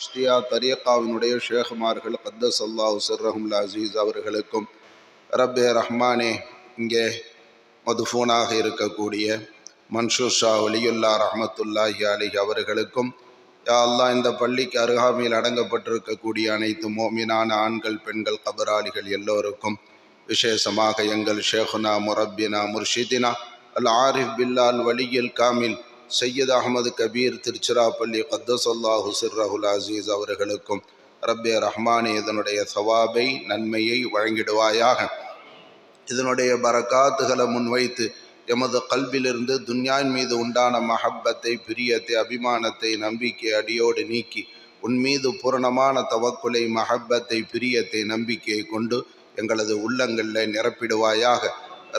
சிஷ்தியா தரீகாவினுடைய ஷேகுமார்கள் கத்தஸ் அல்லாஹு சிர்ரஹுல் அசீஸ் அவர்களுக்கும், ரப்பே ரஹ்மானே இங்கே மதுஃபூனாக இருக்கக்கூடிய மன்சூர் ஷா வலியுல்லா ரஹமத்துல்லாஹி அலைஹி அவர்களுக்கும், யா அல்லாஹ் இந்த பள்ளிக்கு அருகாமையில் அடங்கப்பட்டிருக்கக்கூடிய அனைத்து மோமினான ஆண்கள் பெண்கள் கபராளிகள் எல்லோருக்கும், விசேஷமாக எங்கள் ஷேகுனா முரப்பினா முர்ஷிதினா அல் ஆரிஃப் பில்லா அல் வலியில் காமில் சையத் அஹமது கபீர் திருச்சிராப்பள்ளி கத்தஸ் அல்லாஹு சிர்ரஹுல் அசீஸ் அவர்களுக்கும், ரப்பே ரஹ்மானே இதனுடைய சவாபை நன்மையை வழங்கிடுவாயாக. இதனுடைய பரக்காத்துகளை முன்வைத்து எமது கல்விலிருந்து துன்யாவின் மீது உண்டான மஹப்பத்தை, பிரியத்தை, அபிமானத்தை, நம்பிக்கை அடியோடு நீக்கி உன் மீது பூரணமான தவக்குலை, மஹப்பத்தை, பிரியத்தை, நம்பிக்கையை கொண்டு எங்களது உள்ளங்களில் நிரப்பிடுவாயாக.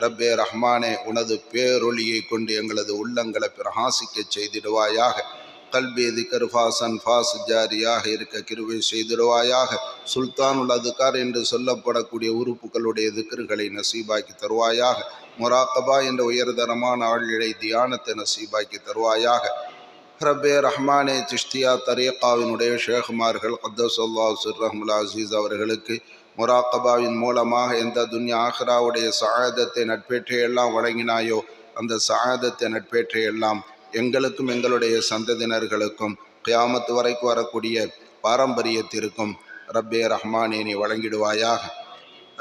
ரப்பே ரஹ்மானே உனது பேரொளியை கொண்டு எங்களது உள்ளங்களை பிரகாசிக்க செய்திடுவாயாக. கல்வி திக்ர் ஃபாசன் ஃபாஸ் ஜாரியாக இருக்க கிருபை செய்திடுவாயாக. சுல்தானுல் அதுகார் என்று சொல்லப்படக்கூடிய உறுப்புகளுடைய திக்ர்களை நசீபாக்கி தருவாயாக. முராக்கபா என்ற உயர்தரமான ஆழ்நிலை தியானத்தை நசீபாக்கி தருவாயாக. ரப்பே ரஹ்மானே சிஷ்தியா தரீகாவினுடைய ஷேகுமார்கள் கத்தஸ் அல்லாஹு சிர்ரஹுல் அசீஸ் அவர்களுக்கு முராக்கபாவின் மூலமாக எந்த துன்யா ஆஹிராவுடைய சஆதத்தை நட்பேற்றையெல்லாம் வழங்கினாயோ அந்த சஆதத்தை நட்பேற்றையெல்லாம் எங்களுக்கும் எங்களுடைய சந்ததியினர்களுக்கும் கியாமத்து வரைக்கும் வரக்கூடிய பாரம்பரியத்திற்கும் ரப்பே ரஹ்மானே நீ வழங்கிடுவாயாக.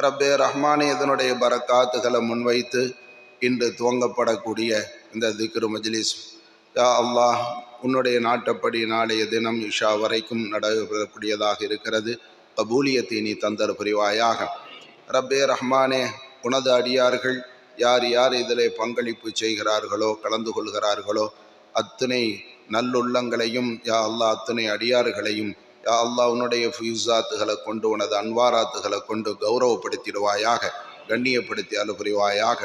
ரப்பே ரஹ்மானே இதனுடைய பரக்காத்துகளை முன்வைத்து இன்று துவங்கப்படக்கூடிய இந்த திக்ரு மஜ்லிஸ், யா அல்லாஹ் உன்னுடைய நாட்டப்படி நாளைய தினம் இஷா வரைக்கும் நடைபெறக்கூடியதாக இருக்கிறது. கபூலியத்தை நீ தந்தர் புரிவாயாக. ரப்பே ரஹ்மானே உனது அடியார்கள் யார் யார் இதில் பங்களிப்பு செய்கிறார்களோ, கலந்து கொள்கிறார்களோ அத்தனை நல்லுள்ளங்களையும் யா அல்லாஹ், அத்தனை அடியார்களையும் யா அல்லாஹ் உன்னுடைய ஃபியூசாத்துகளை கொண்டு, உனது அன்வாராத்துகளை கொண்டு கௌரவப்படுத்திடுவாயாக, கண்ணியப்படுத்தி அலுபுரிவாயாக.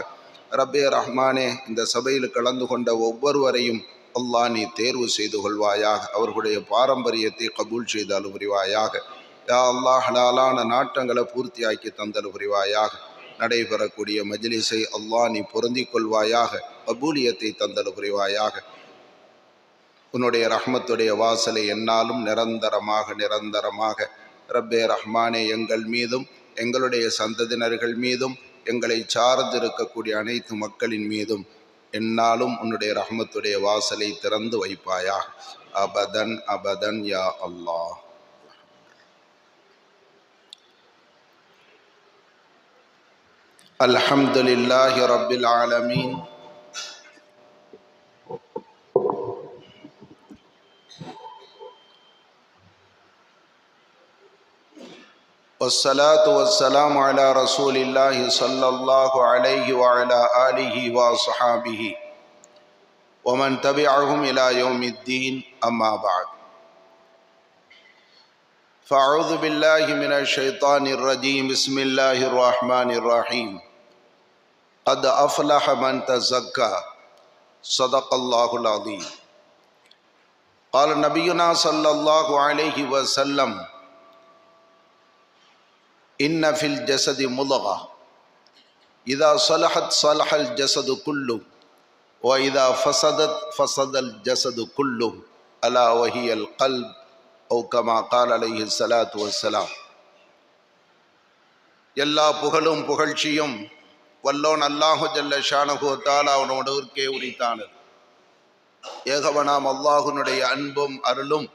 ரப்பே ரஹ்மானே இந்த சபையில் கலந்து கொண்ட ஒவ்வொருவரையும் அல்லாஹ் நீ தேர்வு செய்து கொள்வாயாக. அவர்களுடைய பாரம்பரியத்தை கபூல் செய்து அலுபுரிவாயாக. யா அல்லாஹ் ஹலாலான நாட்டங்களை பூர்த்தியாக்கி தந்தல் புரிவாயாக. நடைபெறக்கூடிய மஜ்லிஸை அல்லாஹ் நீ பொருந்திக் கொள்வாயாக, கபூலியத்தை தந்தல் புரிவாயாக. உன்னுடைய ரஹ்மத்துடைய வாசலை என்னாலும் நிரந்தரமாக ரப்பே ரஹ்மானே எங்கள் மீதும் எங்களுடைய சந்ததியினர்கள் மீதும் எங்களை சார்ந்திருக்கக்கூடிய அனைத்து மக்களின் மீதும் என்னாலும் உன்னுடைய ரஹ்மத்துடைய வாசலை திறந்து வைப்பாயாக. அபதன் அபதன் யா அல்லாஹ். அல்ஹம்துலில்லாஹி ரப்பில் ஆலமீன். வஸ்ஸலாத்து வஸ்ஸலாமு அலா ரசூலில்லாஹி ஸல்லல்லாஹு அலைஹி வஅலா ஆலிஹி வஸஹாபிஹி வமன் தபிஅஹும் இலா யௌமித்தீன். அம்மா பஅத். فأعوذ بالله من الشيطان الرجيم. بسم الله الرحمن الرحيم. قد أفلح من تزكى. صدق الله العظيم. قال نبينا صلى الله عليه وسلم إن في الجسد مضغة إذا صلحت صلح الجسد كله وإذا فسدت فسد الجسد كله ألا وهي القلب أو كما قال عليه الصلاة والسلام. எல்லா புகழும் புகழ்ச்சியும் வல்லோன் அல்லாஹு ஜல்ல ஷானஹு வ தஆலா அவனோடே உரித்தானது. ஏகவனாம் அல்லாஹுனுடைய அன்பும் அருளும்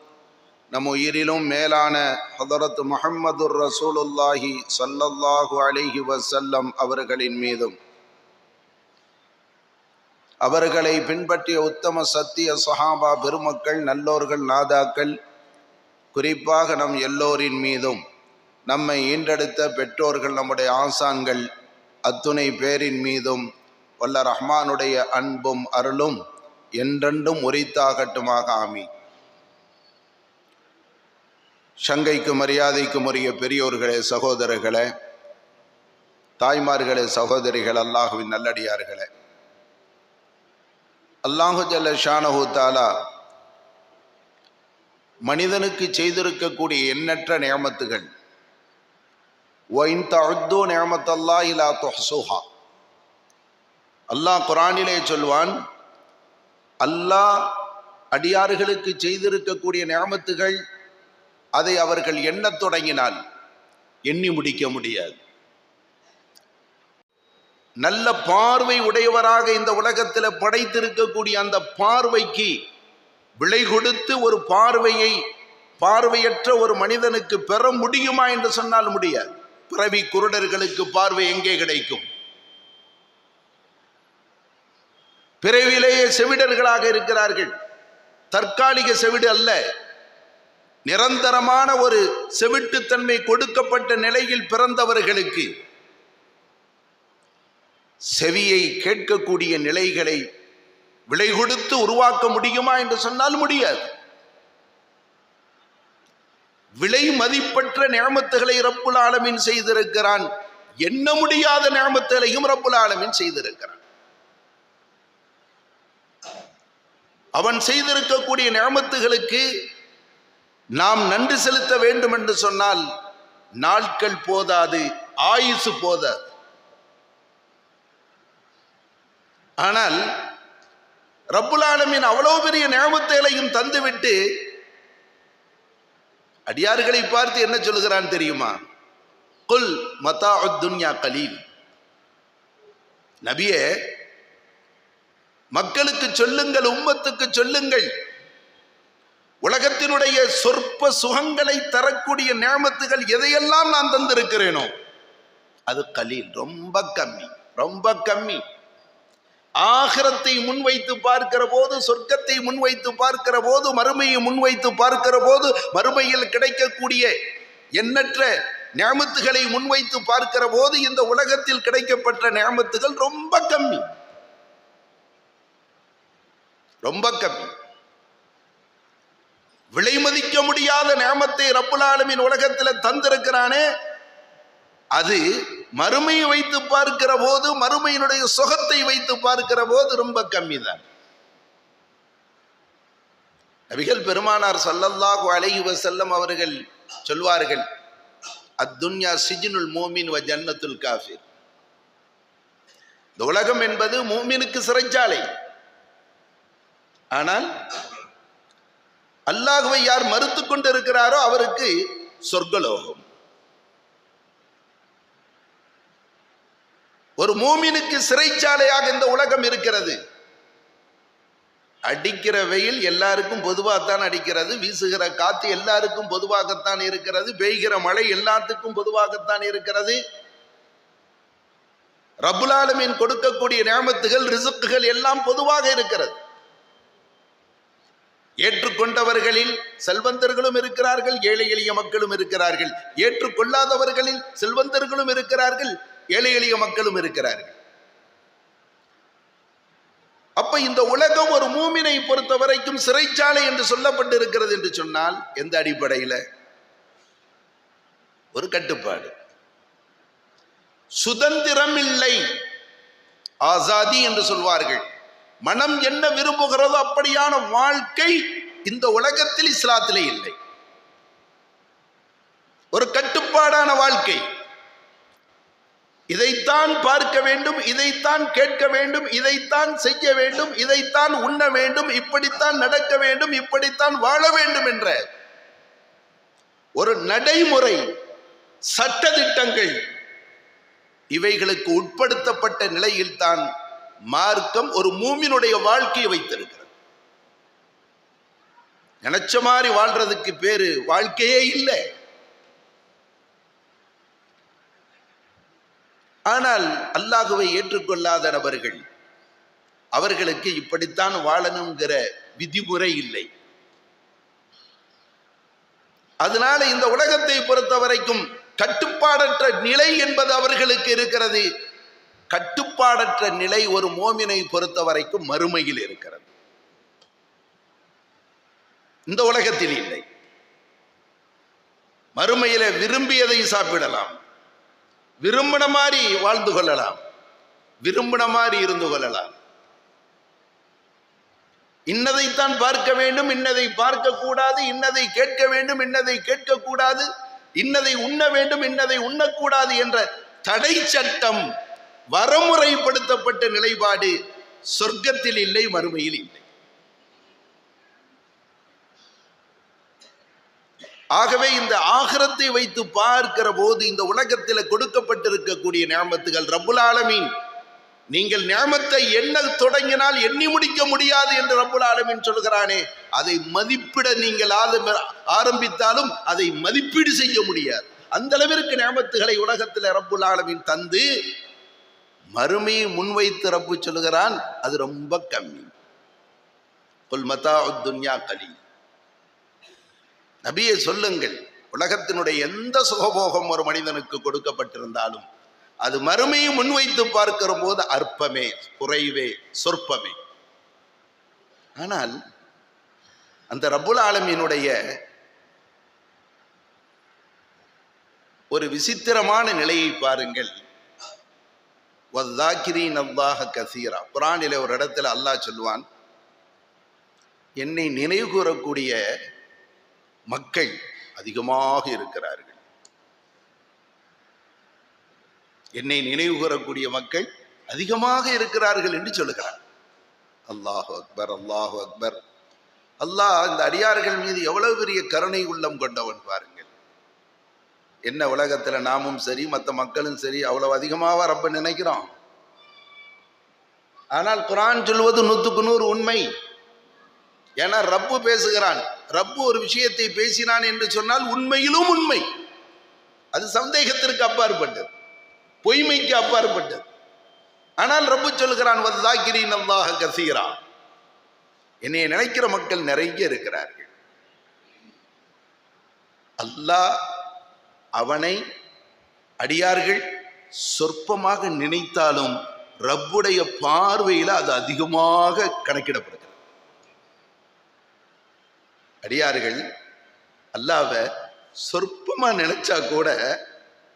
நம் உயிரிலும் மேலான ஹதரத் முஹம்மதுர் ரசூலுல்லாஹி ஸல்லல்லாஹு அலைஹி வஸல்லம் அவர்களின் மீதும், அவர்களை பின்பற்றிய உத்தம சத்திய சஹாபா பெருமக்கள், நல்லோர்கள், நாதாக்கள், குறிப்பாக நம் எல்லோரின் மீதும், நம்மை ஈன்றெடுத்த பெற்றோர்கள், நம்முடைய ஆசான்கள் அத்துணை பேரின் மீதும் வல்ல ரஹ்மானுடைய அன்பும் அருளும் என்றென்றும் உரித்தாகட்டுமாக. ஆமீன். சங்கைக்கு மரியாதைக்கும் உரிய பெரியோர்களே, சகோதரர்களே, தாய்மார்களே, சகோதரிகள், அல்லாஹுவின் நல்லடியார்களே, அல்லாஹு ஜல்ல ஷானஹு தஆலா மனிதனுக்கு செய்திருக்கக்கூடிய எண்ணற்ற நிஅமத்துகள், வஇன் தஅது நிஅமத்தல்லாஹி லா துஹ்ஸுஹா. அல்லாஹ் குர்ஆனிலே சொல்வான், அல்லாஹ் அடியார்களுக்கு செய்திருக்கக்கூடிய நிஅமத்துகள் அதை அவர்கள் எண்ணத் தொடங்கினால் எண்ணி முடிக்க முடியாது. நல்ல பார்வை உடையவராக இந்த உலகத்தில் படைத்திருக்கக்கூடிய அந்த பார்வைக்கு விலை கொடுத்து ஒரு பார்வையற்ற ஒரு மனிதனுக்கு பெற முடியுமா என்று சொன்னால் முடியாது. பிறவி குருடர்களுக்கு பார்வை எங்கே கிடைக்கும்? பிறவிலேயே செவிடர்களாக இருக்கிறார்கள். தற்காலிக செவிடு அல்ல, நிரந்தரமான ஒரு செவிட்டுத்தன்மை கொடுக்கப்பட்ட நிலையில் பிறந்தவர்களுக்கு செவியை கேட்கக்கூடிய நிலைகளை விலை கொடுத்து உருவாக்க முடியுமா என்று சொன்னால் முடியாது. விலை மதிப்பற்ற நிஅமத்துகளை ரப்புல் ஆலமீன் செய்திருக்கிறான். எண்ண முடியாத நிஅமத்துகளையும் ரப்புல் ஆலமீன் செய்திருக்கிறான். அவன் செய்திருக்கக்கூடிய நிஅமத்துகளுக்கு நாம் நன்றி செலுத்த வேண்டும் என்று சொன்னால் நாட்கள் போதாது, ஆயுசு போதாது. ஆனால் ரப்புல் ஆலமீன் அவ்வளவு பெரிய நிஅமத்துகளையும் தந்துவிட்டு அடியார்களை பார்த்து என்ன சொல்கிறான் தெரியுமா? குல் மதாஉத் துன்யா கலீல். நபியே, மக்களுக்கு சொல்லுங்கள், உம்மத்துக்கு சொல்லுங்கள், உலகத்தினுடைய சொற்ப சுகங்களை தரக்கூடிய நிஅமத்துகள் எதையெல்லாம் நான் தந்திருக்கிறேனோ அது கலீல், ரொம்ப கம்மி, ரொம்ப கம்மி. ஆகிரத்தை முன்வைத்து பார்க்கிற போது, சொர்க்கத்தை முன்வைத்து பார்க்கிற போது, மறுமையை முன்வைத்து பார்க்கிற போது, மறுமையில் கிடைக்கக்கூடிய எண்ணற்ற நிஅமத்துகளை முன்வைத்து பார்க்கிற போது இந்த உலகத்தில் கிடைக்கப்பட்ட நிஅமத்துகள் ரொம்ப கம்மி, ரொம்ப கம்மி. விலை மதிக்க முடியாத நிஅமத்தை ரப்புல் ஆலமீன் உலகத்தில் தந்திருக்கிறானே, அது மறுமையை வைத்து பார்க்கிற போது, மறுமையினுடைய சுகத்தை வைத்து பார்க்கிற போது ரொம்ப கம்மி தான். நபிகள் பெருமானார் ஸல்லல்லாஹு அலைஹி வஸல்லம் அவர்கள் சொல்வார்கள், அத்துன்யா சிஜ்னுல் மூமின் வ ஜன்னத்துல் காஃபிர். இந்த உலகம் என்பது மூமினுக்கு சிறைச்சாலை. ஆனால் அல்லாஹ்வை யார் மறுத்து கொண்டு இருக்கிறாரோ அவருக்கு சொர்க்கலோகம். ஒரு மூமினுக்கு சிறைச்சாலையாக இந்த உலகம் இருக்கிறது. அடிக்கிற வெயில் எல்லாருக்கும் பொதுவாகத்தான் அடிக்கிறது, வீசுகிற காத்து எல்லாருக்கும் பொதுவாகத்தான் இருக்கிறது, பெய்கிற மழை எல்லாத்துக்கும் பொதுவாகத்தான் இருக்கிறது. ரப்புல் ஆலமீன் கொடுக்கக்கூடிய நிஅமத்துகள், ரிஸ்க்குகள் எல்லாம் பொதுவாக இருக்கிறது. ஏற்றுக்கொண்டவர்களில் செல்வந்தர்களும் இருக்கிறார்கள், ஏழை எளிய மக்களும் இருக்கிறார்கள். ஏற்றுக்கொள்ளாதவர்களில் செல்வந்தர்களும் இருக்கிறார்கள், ஏழை எளிய மக்களும் இருக்கிறார்கள். அப்ப இந்த உலகம் ஒரு மூமினை பொறுத்த வரைக்கும் சிறைச்சாலை என்று சொல்லப்பட்டு இருக்கிறது என்று சொன்னால் எந்த அடிப்படையில்? ஒரு கட்டுப்பாடு, சுதந்திரம் இல்லை, ஆசாதி என்று சொல்வார்கள். மனம் என்ன விரும்புகிறதோ அப்படியான வாழ்க்கை இந்த உலகத்தில் இஸ்லாத்திலே இல்லை. ஒரு கட்டுப்பாடான வாழ்க்கை. இதைத்தான் பார்க்க வேண்டும், இதைத்தான் கேட்க வேண்டும், இதைத்தான் செய்ய வேண்டும், இதைத்தான் உண்ண வேண்டும், இப்படித்தான் நடக்க வேண்டும், இப்படித்தான் வாழ வேண்டும் என்ற ஒரு நடைமுறை, சட்டதிட்டங்கள், இவைகளுக்கு உட்படுத்தப்பட்ட நிலையில்தான் மார்க்கம் ஒரு மூமினுடைய வாழ்க்கையை வைத்திருக்கிறது. நினைச்ச மாதிரி வாழ்றதுக்கு பேரு வாழ்க்கையே இல்லை. ஆனால் அல்லாஹ்வை ஏற்றுக்கொள்ளாத நபர்கள், அவர்களுக்கு இப்படித்தான் வாழணுங்கிற விதிமுறை இல்லை. அதனால இந்த உலகத்தை பொறுத்த வரைக்கும் கட்டுப்பாடற்ற நிலை என்பது அவர்களுக்கு இருக்கிறது. கட்டுப்பாடற்ற நிலை ஒரு மோமினை பொறுத்த வரைக்கும் மறுமையில் இருக்கிறது, இந்த உலகத்தில் இல்லை. மறுமையில விரும்பியதை சாப்பிடலாம், விரும்பின மாதிரி வாழ்ந்து கொள்ளலாம், விரும்பின மாதிரி இருந்து கொள்ளலாம். இன்னதைத்தான் பார்க்க வேண்டும், இன்னதை பார்க்க கூடாது, இன்னதை கேட்க வேண்டும், இன்னதை கேட்க கூடாது, இன்னதை உண்ண வேண்டும், இன்னதை உண்ணக்கூடாது என்ற தடை சட்டம், வரமுறைப்படுத்தப்பட்ட நிலைப்பாடு சொர்க்கத்தில் இல்லை, மறுமையில் இல்லை. ஆகவே இந்த ஆகிரத்தை வைத்து பார்க்கிற போது இந்த உலகத்தில் கொடுக்கப்பட்டிருக்கக்கூடிய நியமத்துகள் ரப்புல் ஆலமீன், நீங்கள் நியமத்தை எண்ண தொடங்கினால் எண்ணி முடிக்க முடியாது என்று ரப்புல் ஆலமீன் சொல்கிறானே, அதை மதிப்பிட நீங்கள் ஆரம்பித்தாலும் அதை மதிப்பீடு செய்ய முடியாது. அந்த அளவிற்கு நியமத்துகளை உலகத்தில் ரப்புல் ஆலமீன் தந்து மறுமையை முன்வைத்து ரப்பு சொல்கிறான், அது ரொம்ப கம்மி. குல் மதாஉத் துன்யா கலீல். நபியே சொல்லுங்கள், உலகத்தினுடைய எந்த சுகபோகம் ஒரு மனிதனுக்கு கொடுக்கப்பட்டிருந்தாலும் அது மறுமையை முன்வைத்து பார்க்கிற போது அற்பமே, குறைவே, சொற்பமே. ஆனால் அந்த ரப்புல் ஆலமீனுடைய ஒரு விசித்திரமான நிலையை பாருங்கள். வذாக்கிரீன அல்லாஹ கஸீரா. குர்ஆனிலே ஒரு இடத்துல அல்லாஹ் சொல்வான், என்னை நினைவு கூறக்கூடிய மக்கள் அதிகமாக இருக்கிறார்கள். என்னை நினைவு கூறக்கூடிய மக்கள் அதிகமாக இருக்கிறார்கள் என்று சொல்லுகிறார். அல்லாஹு அக்பர், அல்லாஹு அக்பர். அல்லாஹ் இந்த அடியார்கள் மீது எவ்வளவு பெரிய கருணை உள்ளம் கொண்டவன் பாருங்கள். என்ன உலகத்துல நாமும் சரி மற்ற மக்களும் சரி அவ்வளவு அதிகமாக ரப்ப நினைக்கிறோம். ஆனால் குர்ஆன் சொல்வது 100க்கு 100 உண்மை. ஏன்னா ரப்பு பேசுகிறான். ரப்பு ஒரு விஷயத்தை பேசினான் என்று சொன்னால் உண்மையிலும் உண்மை. அது சந்தேகத்திற்கு அப்பாற்பட்டது, பொய்மைக்கு அப்பாற்பட்டது. ஆனால் ரப்பு சொல்கிறான், வذாக்கிரீன அல்லாஹ கஸீரா. என்னை நினைக்கிற மக்கள் நிறைய இருக்கிறார்கள். அல்லாஹ் அவனை அடியார்கள் சொற்பமாக நினைத்தாலும் ரப்புடைய பார்வையில் அது அதிகமாக கணக்கிடப்படுகிறது. அடியார்கள் அல்லாஹ்வை சொற்பமா நினைச்சா கூட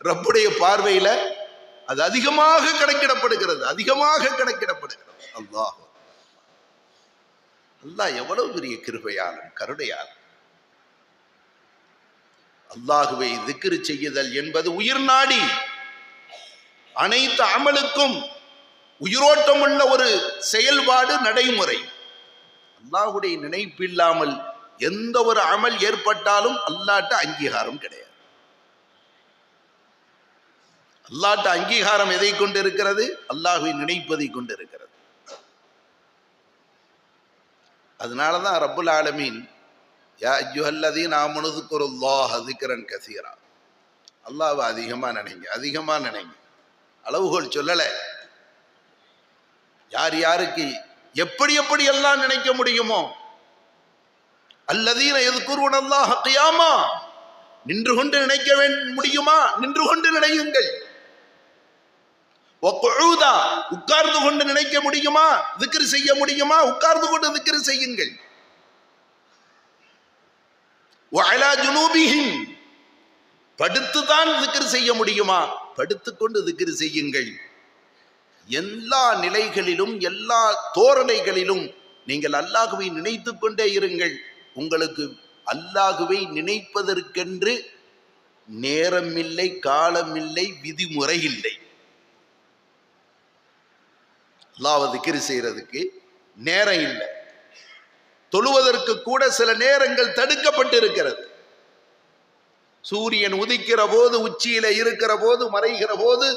ரப்புடைய பார்வையில அது அதிகமாக கணக்கிடப்படுகிறது, அதிகமாக கணக்கிடப்படுகிறது. அல்லாஹ் அல்லாஹ் எவ்வளவு பெரிய கிருபையாளன், கருணையாளன். அல்லாஹுவை திக்ர் செய்யுதல் என்பது உயிர் நாடி, அனைத்து அமலுக்கும் உயிரோட்டம் உள்ள ஒரு செயல்பாடு, நடைமுறை. அல்லாஹுடைய நினைப்பு இல்லாமல் எந்த ஒரு அமல் ஏற்பட்டாலும் அல்லாஹ்ட்ட அங்கீகாரம் கிடையாது. அல்லாஹ்ட்ட அங்கீகாரம் எதை கொண்டு இருக்கிறது? அல்லாஹ்வை நினைப்பதை கொண்டு இருக்கிறது. அதனாலதான் ரப்புல் ஆலமீன், யா அய்யுஹல்லதீன ஆமனு ذ்குருல்லாஹ ذிக்ரன் கஸீரா. அல்லாஹ்வை அதிகமா நினைங்க, அதிகமா நினைங்க. அளவுகோல் சொல்லல. யார் யாருக்கு எப்படி எப்படி எல்லாம் நினைக்க முடியுமோ, அல்லதீன யذ்குரூன அல்லாஹ கியாமா, நின்று கொண்டு நினைக்க முடியுமா நின்று கொண்டு நினையுங்கள். வகுஊதா, உட்கார்ந்து கொண்டு நினைக்க முடியுமா, திக்ர் செய்ய முடியுமா, உட்கார்ந்து கொண்டு திக்ர் செய்யுங்கள். வஅலா ஜுனூபிஹிம், படுத்துதான் திக்ர் செய்ய முடியுமா, படுத்துக்கொண்டு திக்ர் செய்யுங்கள். எல்லா நிலைகளிலும் எல்லா தோரணைகளிலும் நீங்கள் அல்லாஹ்வை நினைத்து கொண்டே இருங்கள். உங்களுக்கு அல்லாஹ்வை நினைப்பதற்கென்று நேரம் இல்லை, காலம் இல்லை, விதிமுறை இல்லை. அல்லாஹ்வை திக்ர் செய்யறதுக்கு நேரம் இல்லை. தொழுவதற்கு கூட சில நேரங்கள் தடுக்கப்பட்டிருக்கிறது. சூரியன் உதிக்கிற போது, உச்சியில இருக்கிற போது, மறைகிற போது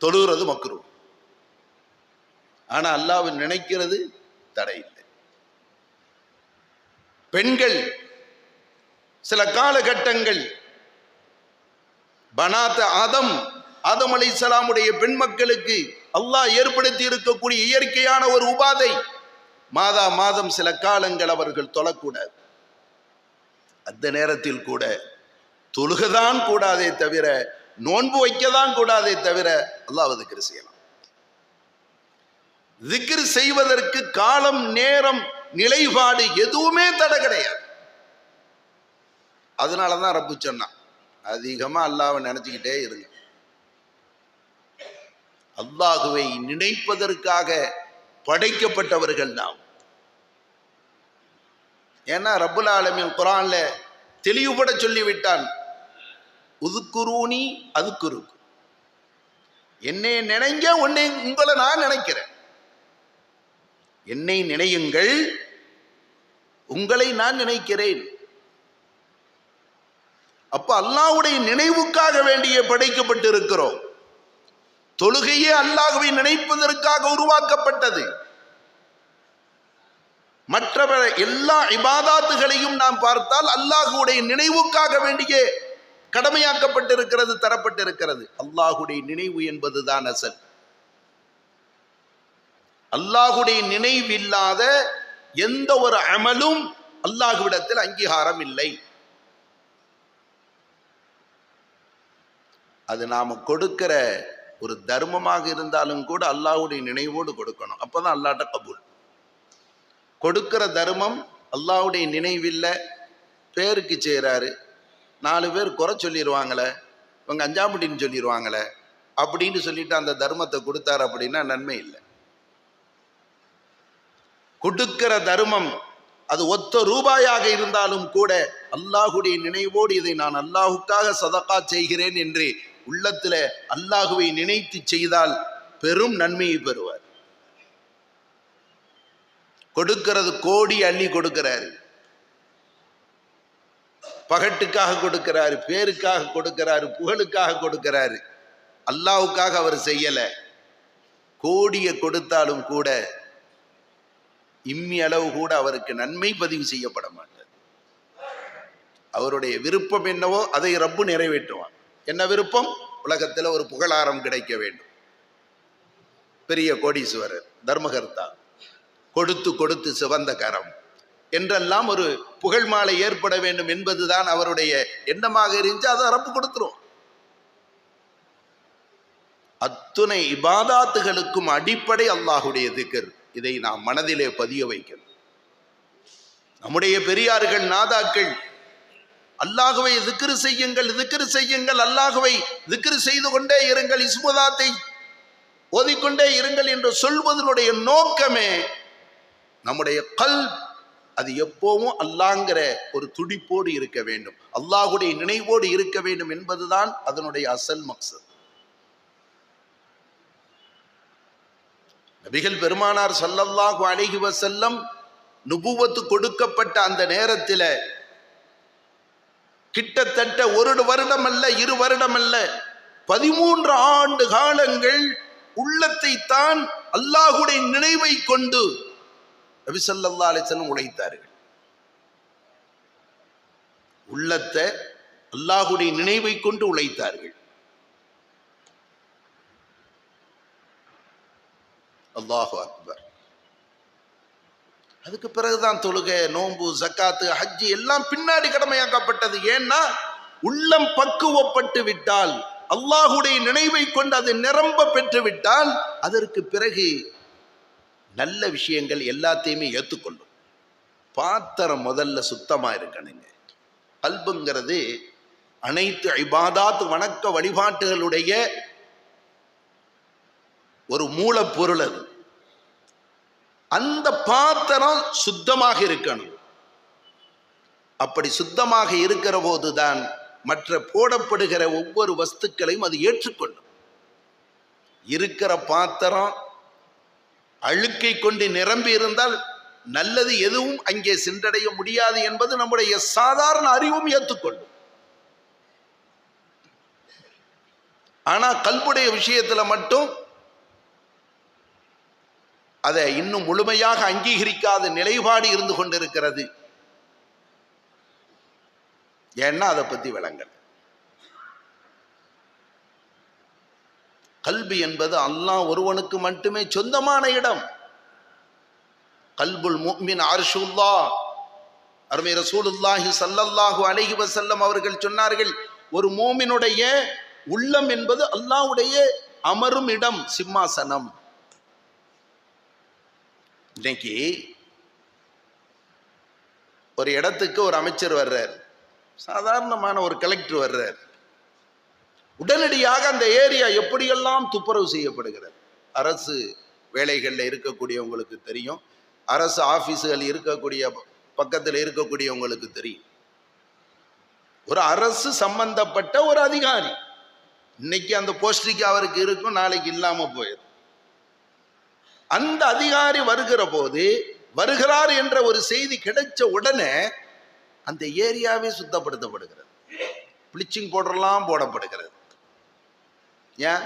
தொழுகிறது மக்ரூஹ். ஆனா அல்லாஹ்வை நினைக்கிறது தடை இல்லை. பெண்கள் சில காலகட்டங்கள் பனாத் ஆதம் அலைஹிஸ்ஸலாமுடைய பெண் மக்களுக்கு அல்லாஹ் ஏற்படுத்தி இருக்கக்கூடிய இயற்கையான ஒரு உபாதை, மாதம் சில காலங்கள் அவர்கள் தொழக்கூடாது. அந்த நேரத்தில் கூட தொழுகதான் கூடாதே தவிர, நோன்பு வைக்கதான் கூடாதே தவிர அல்லாஹ்வை திக்ர் செய்யலாம். திக்ர் செய்வதற்கு காலம், நேரம், நிலைப்பாடு எதுவுமே தடை கிடையாது. அதனாலதான் ரப்பு சொன்னான், அதிகமா அல்லாஹ்வை நினைச்சுக்கிட்டே இருங்க. அல்லாஹுவை நினைப்பதற்காக படைக்கப்பட்டவர்கள் நாம். ஏன்னா ரப்புல் ஆலமீன் குர்ஆன்ல தெளிவுபட சொல்லிவிட்டான், உதுக்குரூனி அதுக்குருக்கு. என்னை நினைங்க, உங்களை நான் நினைக்கிறேன். என்னை நினையுங்கள், உங்களை நான் நினைக்கிறேன். அப்ப அல்லாஹ்வுடைய நினைவுக்காக வேண்டிய படைக்கப்பட்டு இருக்கிறோம். தொழுகையே அல்லாஹ்வை நினைப்பதற்காக உருவாக்கப்பட்டது. மற்ற எல்லா இபாதாத்துகளையும் நாம் பார்த்தால் அல்லாஹ்வுடைய நினைவுக்காக வேண்டிய கடமையாக்கப்பட்டிருக்கிறது, தரப்பட்டிருக்கிறது. அல்லாஹ்வுடைய நினைவு என்பதுதான் அசல். அல்லாஹ்வுடைய நினைவில்லாத எந்த ஒரு அமலும் அல்லாஹ்விடத்தில் அங்கீகாரம் இல்லை. அது நாம கொடுக்கிற ஒரு தர்மமாக இருந்தாலும் கூட அல்லாஹ்வுடைய நினைவோடு கொடுக்கணும். அப்பதான் அல்லாஹ்ட்ட கபூல். கொடுக்கிற தர்மம் அல்லாஹ்வுடைய நினைவில்ல, பேருக்கு செய்கிறாரு, 4 பேர் குறை சொல்லிடுவாங்களே, இவங்க அஞ்சாமுட்டின்னு சொல்லிடுவாங்களே அப்படின்னு சொல்லிட்டு அந்த தர்மத்தை கொடுத்தாரு அப்படின்னா நன்மை இல்லை. கொடுக்கிற தர்மம் அது ஒத்த ரூபாயாக இருந்தாலும் கூட அல்லாஹ்வுடைய நினைவோடு இதை நான் அல்லாஹுக்காக சதகா செய்கிறேன் என்று உள்ளத்துல அல்லாஹுவை நினைத்து செய்தால் பெரும் நன்மையை பெறுவார். கொடுக்கிறது கோடி அள்ளி கொடுக்கிறாரு, பகட்டுக்காக கொடுக்கிறாரு, பேருக்காக கொடுக்கிறாரு, புகழுக்காக கொடுக்கிறாரு. அல்லாஹுக்காக அவர் செய்யல. கோடியை கொடுத்தாலும் கூட இம்மி அளவு கூட அவருக்கு நன்மை பதிவு செய்யப்பட மாட்டார். அவருடைய விருப்பம் என்னவோ அதை ரப்பு நிறைவேற்றுவான். என்ன விருப்பம்? உலகத்தில் ஒரு புகழாரம் கிடைக்க வேண்டும். பெரிய கோடீஸ்வரர், தர்மகர்த்தா, கொடுத்து கொடுத்து சிவந்த கரம் என்றெல்லாம் ஒரு புகழ் மாலை ஏற்பட வேண்டும் என்பதுதான் அவருடைய எண்ணமாக இருந்துச்சு. அதை ரப்பு கொடுத்துரும். அத்துணை இபாதாத்துகளுக்கும் அடிப்படை அல்லாஹுடைய திக்ர். இதை நாம் மனதிலே பதிய வைக்கணும். நம்முடைய பெரியார்கள், நாதாக்கள் அல்லாஹுவை திக்ர் செய்யுங்கள், திக்ர் செய்யுங்கள், அல்லாஹுவை திக்ர் செய்து கொண்டே இருங்கள், இஸ்முதாத்தை ஓதிக்கொண்டே இருங்கள் என்று சொல்வதனுடைய நோக்கமே நம்முடைய கல்ப் அது எப்பவும் அல்லாஹ்ங்கிற ஒரு துடிப்போடு இருக்க வேண்டும், அல்லாஹுடைய நினைவோடு இருக்க வேண்டும் என்பதுதான் அதனுடைய அசல் மக்சத். நபிகள் பெருமானார் ஸல்லல்லாஹு அலைஹி வஸல்லம் நுபுவத்து கொடுக்கப்பட்ட அந்த நேரத்தில் கிட்டத்தட்ட 1 வருடம் அல்ல, 2 வருடம் அல்ல, 13 ஆண்டு காலங்கள் உள்ளத்தை தான் அல்லாஹுடைய நினைவை கொண்டு நபி ஸல்லல்லாஹு அலைஹி வஸல்லம் உழைத்தார்கள். உள்ளத்தை அல்லாஹுடைய நினைவை கொண்டு உழைத்தார்கள். அல்லாஹு அக்பர். அதுக்கு பிறகுதான் தொழுகை, நோன்பு, ஜக்காத்து, ஹஜ்ஜி எல்லாம் பின்னாடி கடமையாக்கப்பட்டது. ஏன்னா உள்ளம் பக்குவப்பட்டு விட்டால், அல்லாஹுடைய நினைவை கொண்டு அது நிரம்ப பெற்று விட்டால் அதற்கு பிறகு நல்ல விஷயங்கள் எல்லாத்தையுமே ஏற்றுக்கொள்ளும். பாத்திரம் முதல்ல சுத்தமா இருக்கணுங்க. கல்புங்கிறது அனைத்து இபாதாத் வணக்க வழிபாட்டுகளுடைய ஒரு மூலப்பொருள். அது அந்த பாத்திரம் சுத்தமாக இருக்கணும். அப்படி சுத்தமாக இருக்கிற போதுதான் மற்ற போடப்படுகிற ஒவ்வொரு வஸ்துக்களையும் அது ஏற்றுக்கொள்ளும். இருக்கிற பாத்திரம் அழுக்கை கொண்டு நிரம்பி இருந்தால் நல்லது எதுவும் அங்கே சென்றடைய முடியாது என்பது நம்முடைய சாதாரண அறிவும் ஏற்றுக்கொள்ளும். ஆனா கல்புடைய விஷயத்துல மட்டும் அதை இன்னும் முழுமையாக அங்கீகரிக்காத நிலைப்பாடு இருந்து கொண்டிருக்கிறது. ஏன்னா அதை பத்தி விளங்கல. கல்பு என்பது அல்லாஹ் ஒருவனுக்கு மட்டுமே சொந்தமான இடம். கல்புல் முஃமின் அர்ஷுல்லாஹ். அருமை ரசூலுல்லாஹி ஸல்லல்லாஹு அலைஹி வஸல்லம் அவர்கள் சொன்னார்கள், ஒரு மூமினுடைய உள்ளம் என்பது அல்லாஹ்வுடைய அமரும் இடம், சிம்மாசனம். இன்னைக்கு ஒரு இடத்துக்கு ஒரு அமைச்சர் வர்றார், சாதாரணமான ஒரு கலெக்டர் வர்றார். உடனடியாக அந்த ஏரியா எப்படியெல்லாம் துப்புரவு செய்யப்படுகிறது. அரசு வேலைகளில் இருக்கக்கூடியவங்களுக்கு தெரியும், அரசு ஆபீஸுகள் இருக்கக்கூடிய பக்கத்தில் இருக்கக்கூடியவங்களுக்கு தெரியும். ஒரு அரசு சம்பந்தப்பட்ட ஒரு அதிகாரி, இன்னைக்கு அந்த போஸ்டிக்கு அவருக்கு இருக்கும், நாளைக்கு இல்லாம போயிடும். அந்த அதிகாரி வருகிற போது வருகிறார் என்ற ஒரு செய்தி கிடைச்ச உடனே அந்த ஏரியாவே சுத்தப்படுத்தப்படுகிறது, பிளீச்சிங் பவுடர்லாம் போடப்படுகிறது. ஏன்?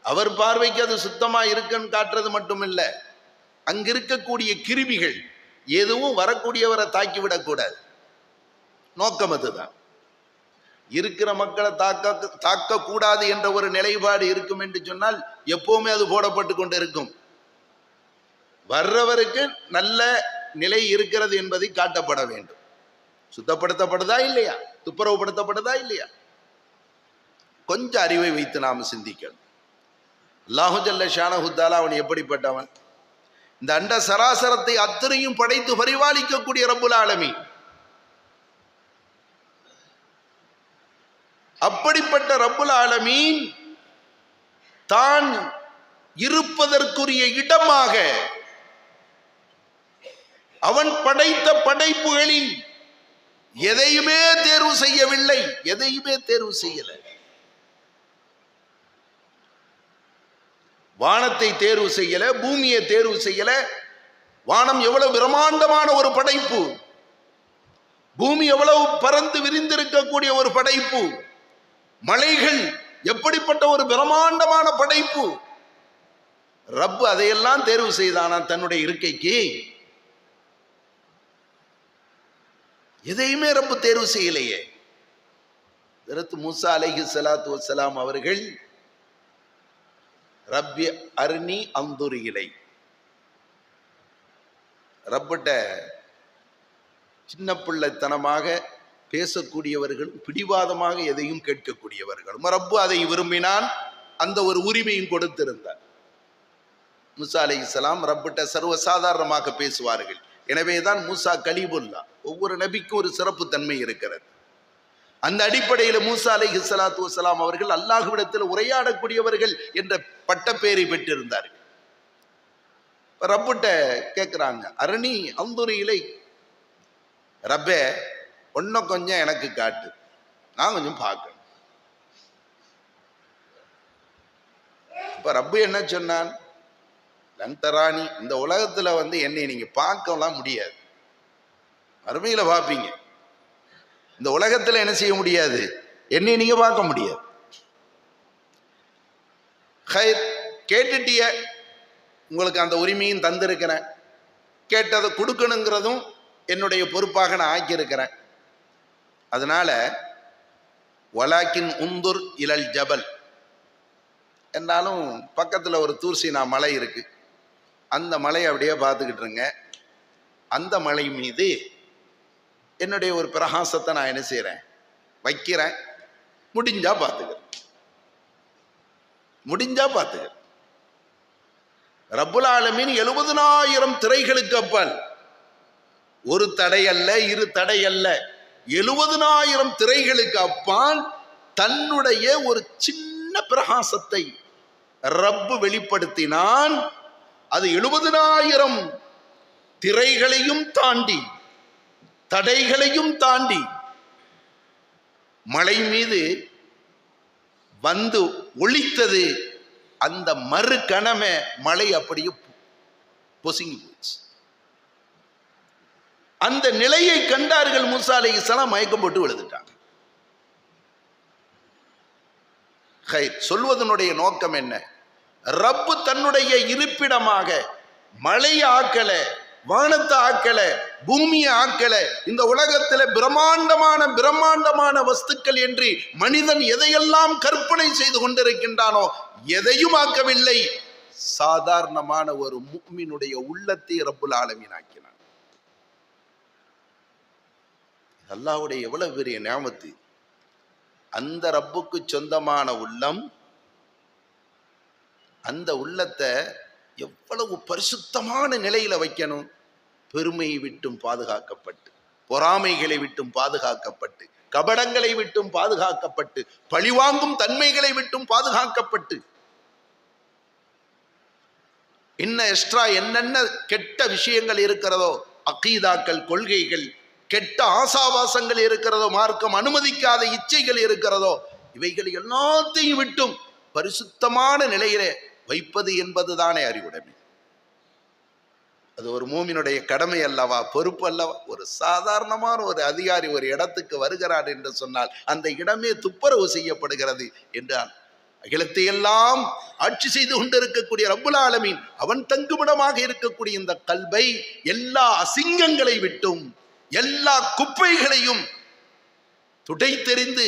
அவர் பார்வைக்கு அது சுத்தமா இருக்குன்னு காட்டுறது மட்டும் இல்ல, அங்க இருக்கக்கூடிய கிருமிகள் எதுவும் வரக்கூடியவரை தாக்கிவிடக்கூடாது. நோக்கம் அதுதான். இருக்கிற மக்களை தாக்க கூடாது என்ற ஒரு நிலைப்பாடு இருக்கும் என்று சொன்னால் எப்பவுமே அது போடப்பட்டு கொண்டு இருக்கும். வர்றவருக்கு நல்ல நிலை இருக்கிறது என்பதை காட்டப்பட வேண்டும். சுத்தப்படுத்தப்படுதா இல்லையா, துப்புரவுப்படுத்தப்படுதா இல்லையா? கொஞ்சம் அறிவை வைத்து நாம் சிந்திக்கணும். அல்லாஹு ஜல்ல ஷானஹு தஆலா அவன் எப்படிப்பட்டவன்? இந்த அண்ட சராசரத்தை அத்தனையும் படைத்து பரிபாலிக்கக்கூடிய ரப்புல் ஆலமீன். அப்படிப்பட்ட ரப்புல் ஆலமீன் தான் இருப்பதற்குரிய இடமாக அவன் படைத்த படைப்புகளில் எதையுமே தேர்வு செய்யவில்லை, எதையுமே தேர்வு செய்யல. வானத்தை தேர்வு செய்யல, பூமியை தேர்வு செய்யல. வானம் எவ்வளவு பிரம்மாண்டமான ஒரு படைப்பு, பூமி எவ்வளவு பறந்து விரிந்திருக்கக்கூடிய ஒரு படைப்பு, மலைகள் எப்படிப்பட்ட ஒரு பிரம்மாண்டமான படைப்பு. ரப்பு அதையெல்லாம் தேர்வு செய்தானா தன்னுடைய இருக்கைக்கு? எதையுமே ரப்பு தேர்வு செய்யலையே. ஹஜ்ரத் மூசா அலைஹிஸ்ஸலாத்து வஸ்ஸலாம் அவர்கள் ரப்பி அர்னி அந்துர் இலை, ரப்பிட்ட சின்ன பிள்ளைத்தனமாக பேசக்கூடியவர்களும் பிடிவாதமாக எதையும் கேட்கக்கூடியவர்களும் ரப்பு அதை விரும்பினான். அந்த ஒரு உரிமையும் கொடுத்திருந்தார். மூசா அலைஹிஸ்ஸலாம் ரப்பிட்ட சர்வசாதாரணமாக பேசுவார்கள். எனவேதான் மூசா கலீமுல்லா. ஒவ்வொரு நபிக்கும் ஒரு சிறப்பு தன்மை இருக்கிறது. அந்த அடிப்படையில் மூசா அலைஹிஸ்ஸலாத்து வஸ்ஸலாம் அவர்கள் அல்லாஹ்விடத்தில் உரையாடக்கூடியவர்கள் என்ற பட்டப்பேரை பெற்றிருந்தார்கள். ரப்பிட்ட கேட்கிறாங்க, அரணி அந்துர் இலை, ரப்பே ஒன்னும் கொஞ்சம் எனக்கு காட்டு, நான் கொஞ்சம் பார்க்கணும். இப்ப ரப்பு என்ன சொன்னான்? லன்தராணி, இந்த உலகத்துல என்னை நீங்க பார்க்கலாம் முடியாது, அருமையில பார்ப்பீங்க. இந்த உலகத்துல என்ன செய்ய முடியாது, என்னை நீங்க பார்க்க முடியாது. கேட்டுட்டிய, உங்களுக்கு அந்த உரிமையும் தந்திருக்கிறேன், கேட்டதை கொடுக்கணுங்கிறதும் என்னுடைய பொறுப்பாக நான் ஆக்கியிருக்கிறேன். அதனால வலாக்கின் உந்துர் இலல் ஜபல் என்றாலும் பக்கத்தில் ஒரு தூர்சீனா மலை இருக்கு, அந்த மலையை அப்படியே பார்த்துக்கிட்டு இருங்க. அந்த மலை மீது என்னுடைய ஒரு பிரகாசத்தை நான் என்ன செய்கிறேன், வைக்கிறேன். முடிஞ்சா பார்த்துக்கிறேன், முடிஞ்சா பார்த்துக்கிறேன். ரப்புல் ஆலமீன் 70,000 திரைகளுக்கு அப்பால், ஒரு தடை அல்ல, இரு தடை அல்ல, 70,000 திரைகளுக்கு அப்பால் தன்னுடைய ஒரு சின்ன பிரகாசத்தை ரப்பு வெளிப்படுத்தினான். அது 70,000 திரைகளையும் தாண்டி, தடைகளையும் தாண்டி மலை மீது வந்து ஒளித்தது. அந்த மறு கணமே மலை அப்படியே பொசுங்கி போச்சு. அந்த நிலையை கண்டார்கள். மூசா அலைஹிஸ்ஸலாம் மயக்கம் போட்டு விழுந்துட்டாங்க. சொல்வதனுடைய நோக்கம் என்ன? ரப்பு தன்னுடைய இருப்பிடமாக மலையை ஆக்கல, வானத்தை ஆக்கல, பூமியை ஆக்கல. இந்த உலகத்தில் பிரம்மாண்டமான வஸ்துக்கள் என்று மனிதன் எதையெல்லாம் கற்பனை செய்து கொண்டிருக்கின்றானோ எதையும் ஆக்கவில்லை. சாதாரணமான ஒரு முஃமினுடைய உள்ளத்தை ரப்புல் ஆலமீன் ஆக்கினான். அல்லாஹ்வுடைய எவ்வளவு பெரிய நியாமத்து. அந்த ரப்புக்கு சொந்தமான உள்ளம், அந்த உள்ளத்தை எவ்வளவு பரிசுத்தமான நிலையில வைக்கணும். பெருமையை விட்டும் பாதுகாக்கப்பட்டு, பொறாமைகளை விட்டும் பாதுகாக்கப்பட்டு, கபடங்களை விட்டும் பாதுகாக்கப்பட்டு, பழிவாங்கும் தன்மைகளை விட்டும் பாதுகாக்கப்பட்டு, இன்னும் எக்ஸ்ட்ரா என்னென்ன கெட்ட விஷயங்கள் இருக்கிறதோ, அகீதாக்கள், கொள்கைகள், கெட்ட ஆசாவாசங்கள் இருக்கிறதோ, மார்க்கம் அனுமதிக்காத இச்சைகள் இருக்கிறதோ, இவைகள் எல்லாத்தையும் விட்டும் பரிசுத்தமான நிலையிலே வைப்பது என்பதுதானே அறிவுடைமை. அது ஒரு மூமினுடைய கடமை அல்லவா, பொறுப்பு அல்லவா? ஒரு சாதாரணமான ஒரு அதிகாரி ஒரு இடத்துக்கு வருகிறார் என்று சொன்னால் அந்த இடமே துப்புரவு செய்யப்படுகிறது என்றால், அகிலத்தை எல்லாம் ஆட்சி செய்து கொண்டிருக்கக்கூடிய ரப்புல் ஆலமீன் அவன் தங்குமிடமாக இருக்கக்கூடிய இந்த கல்பை எல்லா அசிங்கங்களை விட்டும் எல்லா குப்பைகளையும் துடைத்தெறிந்து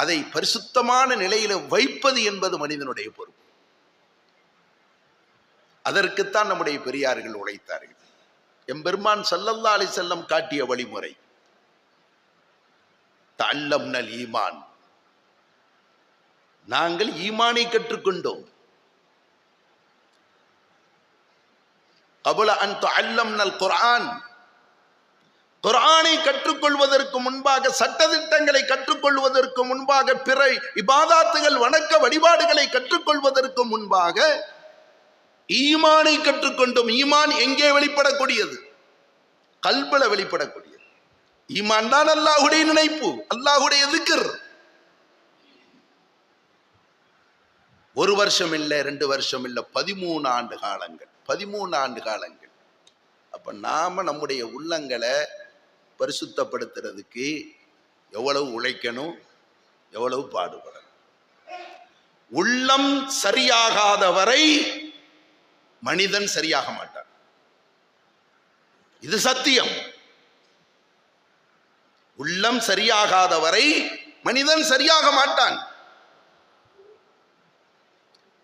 அதை பரிசுத்தமான நிலையில வைப்பது என்பது மனிதனுடைய பொறுப்பு. அதற்குத்தான் நம்முடைய பெரியார்கள் உழைத்தார்கள். எம்பெருமான் ஸல்லல்லாஹு அலைஹி வஸல்லம் காட்டிய வழிமுறை தஅல்லம்னல் ஈமான், நாங்கள் ஈமானை கற்றுக்கொண்டோம். கபல அன் தஅல்லம்னல் குர்ஆன், குர்ஆனை கற்றுக்கொள்வதற்கு முன்பாக, சட்டதிட்டங்களை கற்றுக்கொள்வதற்கு முன்பாக, பிற இபாதாத்துகள் வணக்க வழிபாடுகளை கற்றுக்கொள்வதற்கு முன்பாக ஈமானை கற்றுக்கொண்டோம். ஈமான் எங்கே வெளிப்படக்கூடியது? கல்புல வெளிப்படக்கூடியது. ஈமான் தான் அல்லாஹ்வுடைய நினைப்பு, அல்லாஹ்வுடைய திக்ர். ஒரு வருஷம் இல்லை, 2 வருஷம் இல்லை, 13 ஆண்டு காலங்கள், 13 ஆண்டு காலங்கள். அப்ப நாம நம்முடைய உள்ளங்களை பரிசுத்தப்படுத்துறதுக்கு எவ்வளவு உழைக்கணும், எவ்வளவு பாடுபடணும். உள்ளம் சரியாகாத வரை மனிதன் சரியாக மாட்டான். இது சத்தியம். உள்ளம் சரியாகாத வரை மனிதன் சரியாக மாட்டான்.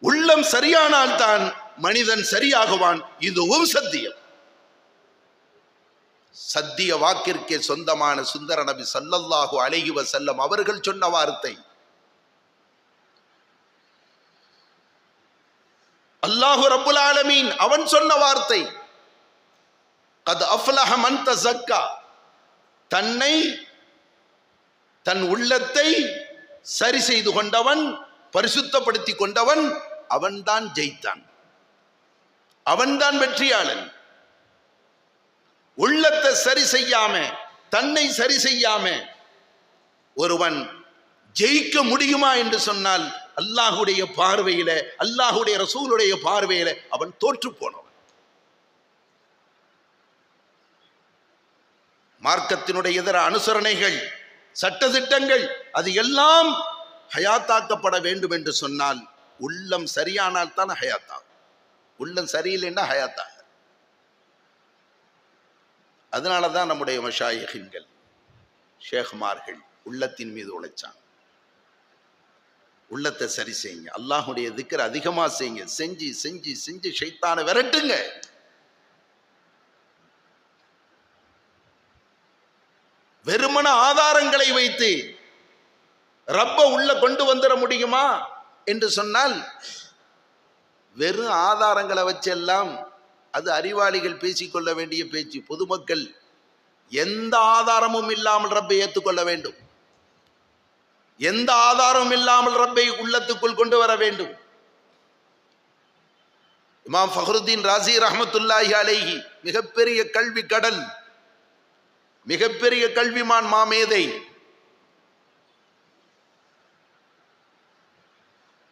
உள்ளம் சரியானால் தான் மனிதன் சரியாகுவான். இதுவும் சத்தியம். சத்திய வாக்கிற்கே சொந்தமான சுந்தர நபி ஸல்லல்லாஹு அலைஹி வஸல்லம் அவர்கள் சொன்ன வார்த்தை, அல்லாஹு ரப்புல் ஆலமீன் அவன் சொன்ன வார்த்தை, கத் அஃப்லஹ மன் தஸக்கா, தன்னை தன் உள்ளத்தை சரி செய்து கொண்டவன், பரிசுத்தப்படுத்தி கொண்டவன், அவன்தான் ஜெயித்தான், அவன்தான் வெற்றியாளன். உள்ளத்தை சரி செய்யாம, தன்னை சரி செய்யாம ஒருவன் ஜெயிக்க முடியுமா என்று சொன்னால் அல்லாஹ்வுடைய பார்வையில, அல்லாஹ்வுடைய ரசூலுடைய பார்வையில அவன் தோற்று போனவன். மார்க்கத்தினுடைய இதர அனுசரணைகள், சட்டதிட்டங்கள், அது எல்லாம் ஹயாத்தாக்கப்பட வேண்டும் என்று சொன்னால் உள்ளம் சரியானால் தான் ஹயாத்தாகும். உள்ளம் சரியில்லைன்னா ஹயாத்தாக. அதனாலதான் நம்முடைய மஷாயிஹ்கள், ஷேக்மார்கள் உள்ளத்தின் மீது உழைச்சாங்க. உள்ளத்தை சரி செய்யுங்க, அல்லாஹ்வுடைய திக்ர் அதிகமா செய்யுங்க, செஞ்சு செஞ்சு செஞ்சு ஷைத்தானை விரட்டுங்க. வெறுமன ஆதாரங்களை வைத்து ரப்ப உள்ள கொண்டு வந்துட முடியுமா என்று சொன்னால், வெறும் ஆதாரங்களை வச்செல்லாம் அது அறிவாளிகள் பேசிக்கொள்ள வேண்டிய பேச்சு. பொதுமக்கள் எந்த ஆதாரமும் இல்லாமல் ரப்பை ஏற்றுக்கொள்ள வேண்டும், எந்த ஆதாரமும் இல்லாமல் ரப்பை உள்ளத்துக்குள் கொண்டு வர வேண்டும். இமாம் ஃபஹ்ருத்தீன் ராஸி ரஹ்மத்துல்லாஹி அலைஹி மிகப்பெரிய கல்வி கடல், மிகப்பெரிய கல்விமான், மாமேதை.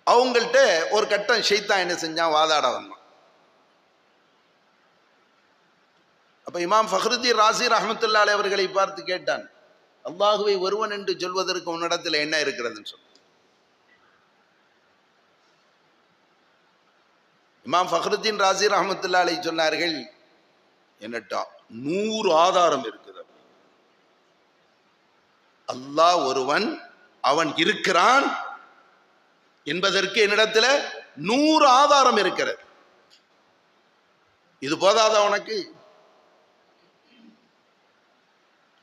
அவங்கள்ட்ட ஒரு கட்டம் ஷைத்தான் என்ன செஞ்சான், வாதாட வந்தான். அப்ப இமாம் ஃபஹ்ருத்தீன் ராஸி ரஹ்மத்துல்லாஹி அலைஹி அவர்களை பார்த்து கேட்டான், அல்லாஹுவை ஒருவன் என்று சொல்வதற்கு உன்னிடத்தில் என்ன இருக்கிறதுன்னு சொன்ன. இமாம் ஃபஹ்ருத்தீன் ராஸி ரஹ்மத்துல்லாஹி அலைஹி சொன்னார்கள், என்னட்டா 100 ஆதாரம் இருக்குது. அல்லாஹ் ஒருவன், அவன் இருக்கிறான் என்பதற்கு என்னிடத்துல 100 ஆதாரம் இருக்கிறது. இது போதாதா உனக்கு?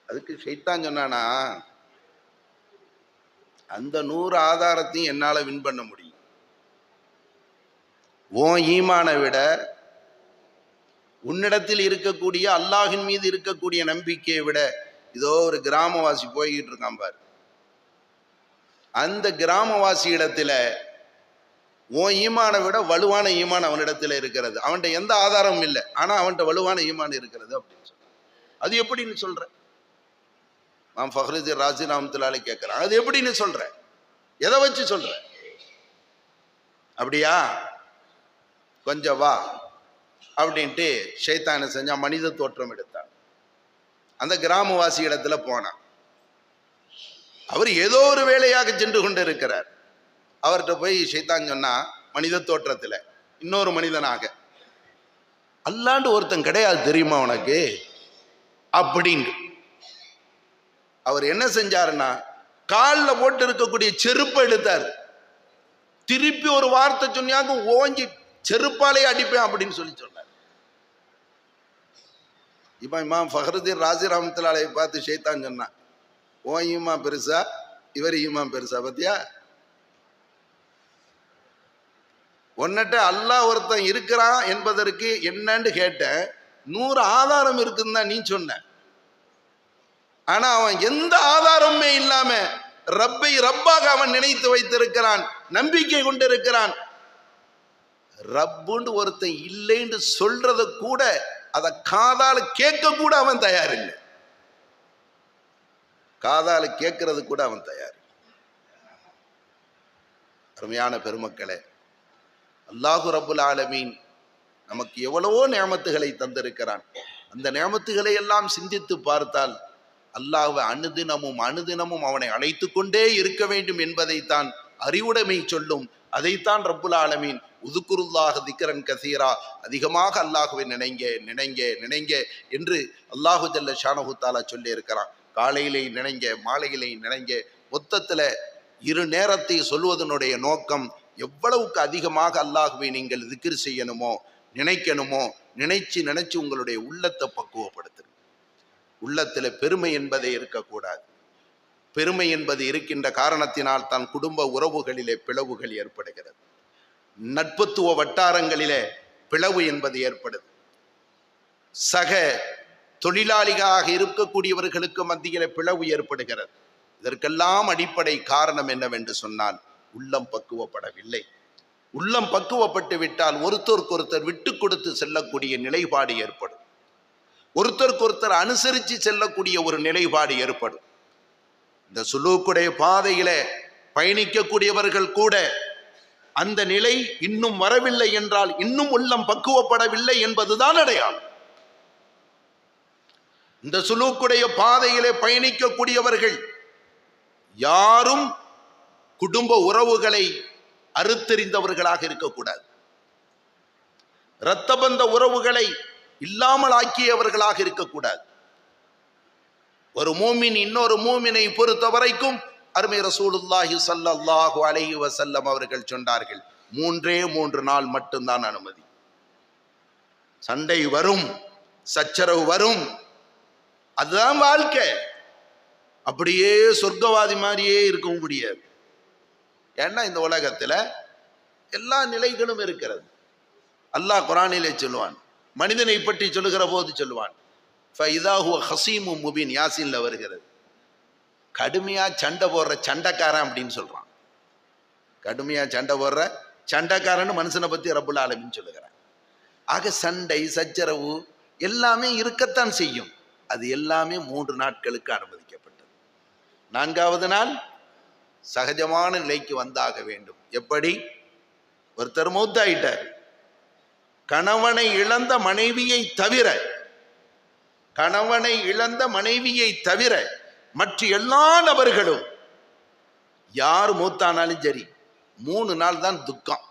அதுக்கு ஷைத்தான் சொன்னானா, அந்த 100 ஆதாரத்தையும் என்னால வின் பண்ண முடியும். உன் ஈமானை விட உன்னிடத்தில் இருக்கக்கூடிய அல்லாஹின் மீது இருக்கக்கூடிய நம்பிக்கையை விட, இதோ ஒரு கிராமவாசி போய்கிட்டு இருக்கான் பாரு, அந்த கிராமவாசி இடத்துல உன் ஈமானை விட வலுவான ஈமான் அவனிடத்துல இருக்கிறது. அவன்கிட்ட எந்த ஆதாரமும் இல்லை, ஆனா அவன்கிட்ட வலுவான ஈமான் இருக்கிறது அப்படின்னு சொல்ற. அது எப்படின்னு சொல்ற? நாம் ஃபஹ்ருத்தீன் ராஸி ரஹ்மத்துல்லாஹி அலைஹி கேட்கிறான், அது எப்படின்னு சொல்ற? எதை வச்சு சொல்ற? அப்படியா? கொஞ்சம் வா, அப்படின்ட்டு ஷைத்தானை செஞ்சா மனித தோற்றம் எடுத்தான். அந்த கிராமவாசி இடத்துல போனான். அவர் ஏதோ ஒரு வேலையாக சென்று கொண்டு இருக்கிறார். அவர்கிட்ட போய் ஷைத்தான் சொன்னா, மனித தோற்றத்துல இன்னொரு மனிதனாக, அல்லாண்டு ஒருத்தன் கிடையாது தெரியுமா உனக்கு அப்படின்னு. அவர் என்ன செஞ்சாருன்னா, காலில் போட்டு இருக்கக்கூடிய செருப்பை எடுத்தார். திருப்பி ஒரு வார்த்தை சொன்னாங்க, ஓஞ்சி செருப்பாலே அடிப்பேன் அப்படின்னு சொல்லி சொன்னார். இப்ப இமாம் ஃபஹ்ருதீன் ராஸி ரஹ்மத்துல்லாஹி அலைஹி பார்த்து ஷைத்தான் சொன்னான், ஓ ஈமா பெருசா இவர் ஈமா பெருசா, பத்தியா ஒன்னட்ட அல்லாஹ் ஒருத்தன் இருக்கிறான் என்பதற்கு என்னன்னு கேட்டேன், 100 ஆதாரம் இருக்குன்னு தான் நீ சொன்ன. ஆனா அவன் எந்த ஆதாரமுமே இல்லாம ரப்பை ரப்பாக அவன் நினைத்து வைத்திருக்கிறான், நம்பிக்கை கொண்டிருக்கிறான். ரப்புன்னு ஒருத்தன் இல்லைன்னு சொல்றத கூட, அதை காதால கேட்க கூட அவன் தயாரில்லை. காதால கேட்கறது கூட அவன் தயார். அருமையான பெருமக்களே, அல்லாஹு ரப்புல் ஆலமீன் நமக்கு எவ்வளவோ நியமத்துகளை தந்திருக்கிறான். அந்த நியமத்துகளை எல்லாம் சிந்தித்து பார்த்தால் அல்லாஹ்வை அனுதினமும் அவனை அழைத்து கொண்டே இருக்க வேண்டும் என்பதைத்தான் அறிவுடைமை சொல்லும். அதைத்தான் ரப்புல் ஆலமீன் உதுக்குருல்லாஹ் திக்ரன் கசீரா, அதிகமாக அல்லாஹுவை நினைங்க நினைங்க நினைங்க என்று அல்லாஹு ஜல்ல ஷானஹு தஆலா சொல்லி இருக்கிறான். காலையிலே நினைங்க, மாலையிலே நினைங்க. மொத்தத்தில் 2 நேரத்தை சொல்வதனுடைய நோக்கம், எவ்வளவுக்கு அதிகமாக அல்லாஹுவை நீங்கள் திக்ர் செய்யணுமோ, நினைக்கணுமோ, நினைச்சு உங்களுடைய உள்ளத்தை பக்குவப்படுத்தணும். உள்ளத்தில் பெருமை என்பதே இருக்கக்கூடாது. பெருமை என்பது இருக்கின்ற காரணத்தினால் தான் குடும்ப உறவுகளிலே பிளவுகள் ஏற்படுகிறது. நட்புத்துவ வட்டாரங்களிலே பிளவு என்பது ஏற்படுது. சக தொழிலாளிகளாக இருக்கக்கூடியவர்களுக்கு மத்தியிலே பிளவு ஏற்படுகிறது. இதற்கெல்லாம் அடிப்படை காரணம் என்னவென்று சொன்னால், உள்ளம் பக்குவப்படவில்லை. உள்ளம் பக்குவப்பட்டு விட்டால் ஒருத்தருக்கொருத்தர் விட்டு கொடுத்து செல்லக்கூடிய நிலைப்பாடு ஏற்படும். ஒருத்தருக்கொருத்தர் அனுசரித்து செல்லக்கூடிய ஒரு நிலைப்பாடு ஏற்படும். இந்த சுலூக்குடைய பாதையில பயணிக்கக்கூடியவர்கள் கூட அந்த நிலை இன்னும் வரவில்லை என்றால் இன்னும் உள்ளம் பக்குவப்படவில்லை என்பதுதான் அடையாளம். இந்த சுலூக்குடைய பாதையிலே பயணிக்கக்கூடியவர்கள் யாரும் குடும்ப உறவுகளை அறுத்தெறிந்தவர்களாக இருக்கக்கூடாது. இரத்த பந்த உறவுகளை இல்லாமல் ஆக்கியவர்களாக இருக்கக்கூடாது. ஒரு மூமின் இன்னொரு மூமினை பொறுத்த வரைக்கும் அருமை ரசூலுல்லாஹி ஸல்லல்லாஹு அலைஹி வஸல்லம் அவர்கள் சொன்னார்கள், 3 நாள் மட்டும்தான் அனுமதி. சண்டை வரும், சச்சரவு வரும், அதுதான் வாழ்க்கை. அப்படியே சொர்க்கவாதி மாதிரியே இருக்க முடியாது. ஏன்னா இந்த உலகத்துல எல்லா நிலைகளும் இருக்கிறது. அல்லாஹ் குர்ஆனிலே சொல்லுவான், மனிதனை பற்றி சொல்லுகிற போது சொல்லுவான், ஃபைதா ஹுவ ஹஸீமும் முபீன், யாசீன்ல வருகிறது. கடுமையா சண்டை போடுற சண்டைக்காரன் அப்படின்னு சொல்றான். கடுமையா சண்டை போடுற சண்டைக்காரன்னு மனுஷனை பத்தி ரப்புல் ஆலமீன் சொல்லுகிறான். ஆக சண்டை சச்சரவு எல்லாமே இருக்கத்தான் செய்யும். அது எல்லாமே 3 நாட்களுக்கு அனுமதிக்கப்பட்டது. 4வது நாள் சகஜமான நிலைக்கு வந்தாக வேண்டும். எப்படி? ஒருத்தர் மௌத்தாயிட்டார். கணவனை இழந்த மனைவியை தவிர மற்ற எல்லா நபர்களும் யார் மூத்தானாலும் சரி 3 நாள் தான் துக்கம்.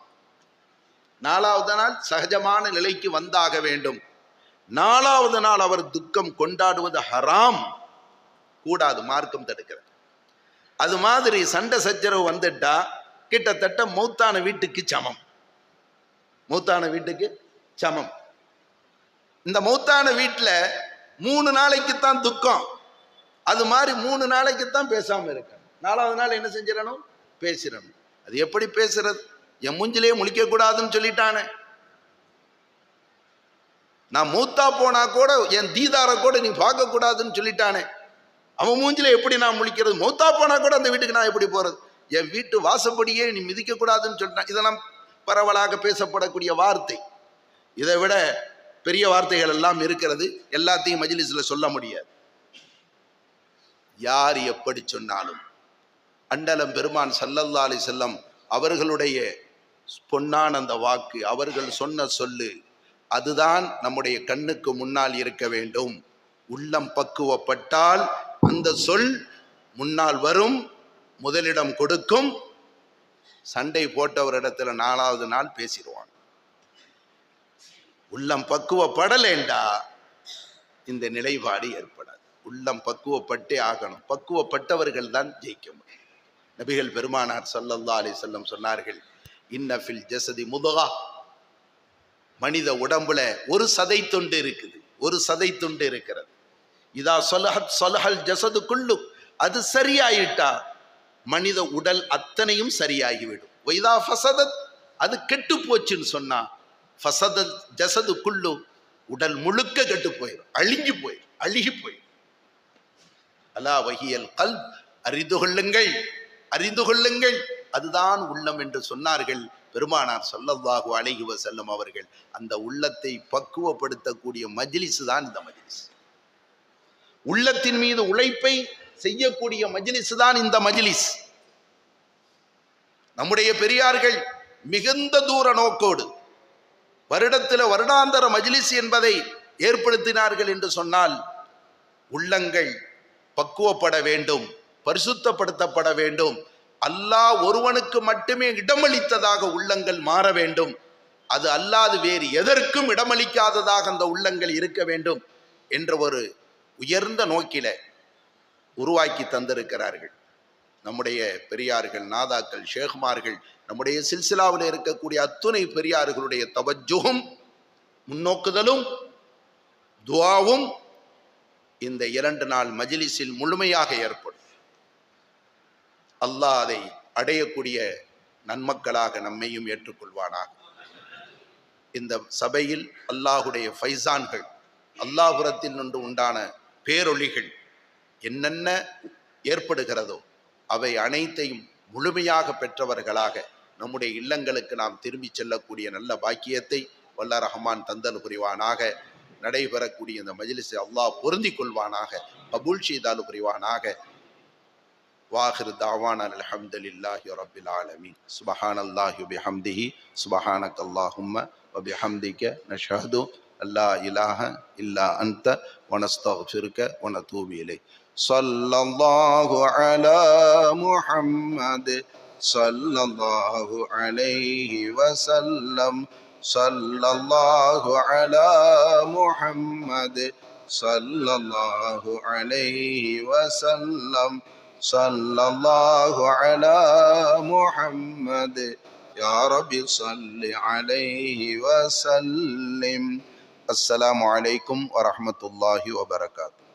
4வது நாள் சகஜமான நிலைக்கு வந்தாக வேண்டும். 4வது நாள் அவர் துக்கம் கொண்டாடுவது ஹராம், கூடாது, மார்க்கம் தடுக்கிறது. அது மாதிரி சண்டை சச்சரவு வந்துட்டா கிட்டத்தட்ட மௌத்தான வீட்டுக்கு சமம். இந்த மௌத்தான வீட்டில் 3 நாளைக்குத்தான் துக்கம். அது மாதிரி 3 நாளைக்குத்தான் பேசாம இருக்கணும். 4வது நாள் என்ன செஞ்சிடணும்? பேசிடணும். அது எப்படி பேசுறது? என் மூஞ்சிலே முழிக்க கூடாதுன்னு சொல்லிட்டானே. நான் மூத்தா போனா கூட என் தீதார கூட நீ பார்க்க கூடாதுன்னு சொல்லிட்டானே. அவன் மூஞ்சில எப்படி நான் முழிக்கிறது? மௌத்தா போனா கூட அந்த வீட்டுக்கு நான் எப்படி போறது? என் வீட்டு வாசப்படியே நீ மிதிக்க கூடாதுன்னு சொல்லிட்டான். இதெல்லாம் பரவலாக பேசப்படக்கூடிய வார்த்தை. இதை விட பெரிய வார்த்தைகள் எல்லாம் இருக்கிறது. எல்லாத்தையும் மஜ்லிஸ்ல சொல்ல முடியாது. யார் எப்படி சொன்னாலும் அண்டலம் பெருமான் ஸல்லல்லாஹு அலைஹி வஸல்லம் அவர்களுடைய பொன்னான அந்த வாக்கு, அவர்கள் சொன்ன சொல்லு அதுதான் நம்முடைய கண்ணுக்கு முன்னால் இருக்க வேண்டும். உள்ளம் பக்குவப்பட்டால் அந்த சொல் முன்னால் வரும், முதலிடம் கொடுக்கும். சண்டை போட்டவரிடத்துல 4வது நாள் பேசிடுவாங்க. உள்ளம் பக்குவப்படலேண்டா இந்த நிலைப்பாடு ஏற்படாது. உள்ளம் பக்குவப்பட்டே ஆகணும். பக்குவப்பட்டவர்கள் தான் ஜெயிக்க முடியும். நபிகள் பெருமானார் ஸல்லல்லாஹு அலைஹி வஸல்லம் சொன்னார்கள், இன்ன ஃபில் ஜஸதி முதுகா, மனித உடம்புல ஒரு சதை துண்டு இருக்குது, ஒரு சதை துண்டு இருக்கிறது. இதா ஸலஹத் ஸலஹல் ஜஸது குல்லு, அது சரியாயிட்டா மனித உடல் அத்தனையும் சரியாகிவிடும். வைதா ஃபஸதத், அது கெட்டு போச்சுன்னு சொன்னா ஃபஸதத் ஜஸது குல்லு, உடல் முழுக்க கெட்டு போயிடும், அழுகி போயிடும். அலா வஹியல் கல்ப், அறிந்து கொள்ளுங்கள், அறிந்து கொள்ளுங்கள், அதுதான் உள்ளம் என்று சொன்னார்கள் பெருமானார் ஸல்லல்லாஹு அலைஹி வஸல்லம் அவர்கள். அந்த உள்ளத்தை பக்குவப்படுத்தக்கூடிய மஜ்லிஸ் தான் இந்த மஜ்லிஸ். உள்ளத்தின் மீது உழைப்பை செய்யக்கூடிய மஜ்லிஸ் தான் இந்த மஜ்லிஸ். நம்முடைய பெரியார்கள் மிகுந்த தூர நோக்கோடு வருடாந்தர மஜ்லிஸ் என்பதை ஏற்படுத்தினார்கள் என்று சொன்னால், உள்ளங்கள் பக்குவப்பட வேண்டும், பரிசுத்தப்படுத்தப்பட வேண்டும். அல்லாஹ் ஒருவனுக்கு மட்டுமே இடமளித்ததாக உள்ளங்கள் மாற வேண்டும். அது அல்லாது வேறு எதற்கும் இடமளிக்காததாக அந்த உள்ளங்கள் இருக்க வேண்டும் என்ற ஒரு உயர்ந்த நோக்கில உருவாக்கி தந்திருக்கிறார்கள் நம்முடைய பெரியார்கள், நாதாக்கள், ஷேகுமார்கள். நம்முடைய சில்சிலாவில் இருக்கக்கூடிய அத்துணை பெரியார்களுடைய தவஜ்ஜுஹும் முன்னோக்குதலும் துஆவும் இந்த 2 நாள் மஜ்லிஸில் முழுமையாக ஏற்படும். அல்லாஹ் அதை அடையக்கூடிய நன்மக்களாக நம்மையும் ஏற்றுக்கொள்வானாக. இந்த சபையில் அல்லாஹுடைய ஃபைசான்கள், அல்லாஹ்புரத்தில் நின்று உண்டான பேரொளிகள் என்னென்ன ஏற்படுகிறதோ அவை அனைத்தையும் முழுமையாக பெற்றவர்களாக நம்முடைய இல்லங்களுக்கு நாம் திரும்பி செல்லக்கூடிய நல்ல பாக்கியத்தை வல்ல ரஹ்மான் தந்தல் புரிவானாக. நடைபெறக்கூடிய இந்த மஜ்லிஸை அல்லாஹ் பொருந்திக் கொள்வானாக, கபூல் செய்தால் புரிவானாக. வாஹிர் தாவானா அல்ஹம்துலில்லாஹி ரப்பில் ஆலமீன். சுப்ஹானல்லாஹி வபிஹம்திஹி சுப்ஹானக்கல்லாஹும்ம வபிஹம்திக நஷ்ஹது அல்லா இலாஹ இல்லா அன்த வனஸ்தக்ஃபிருக வனதூபு இலைக். ஸல்லல்லாஹு அலா முஹம்மத் ஸல்லல்லாஹு அலைஹி வஸல்லம். ஸல்லல்லாஹு அலா முஹம்மத் ஸல்லல்லாஹு அலைஹி வஸல்லம். ஸல்லல்லாஹு அலா முஹம்மத் யா ரப்பி ஸல்லி அலைஹி வஸல்லிம். அஸ்ஸலாமு அலைக்கும் வரஹ்மத்துல்லாஹி வபரகாத்துஹு.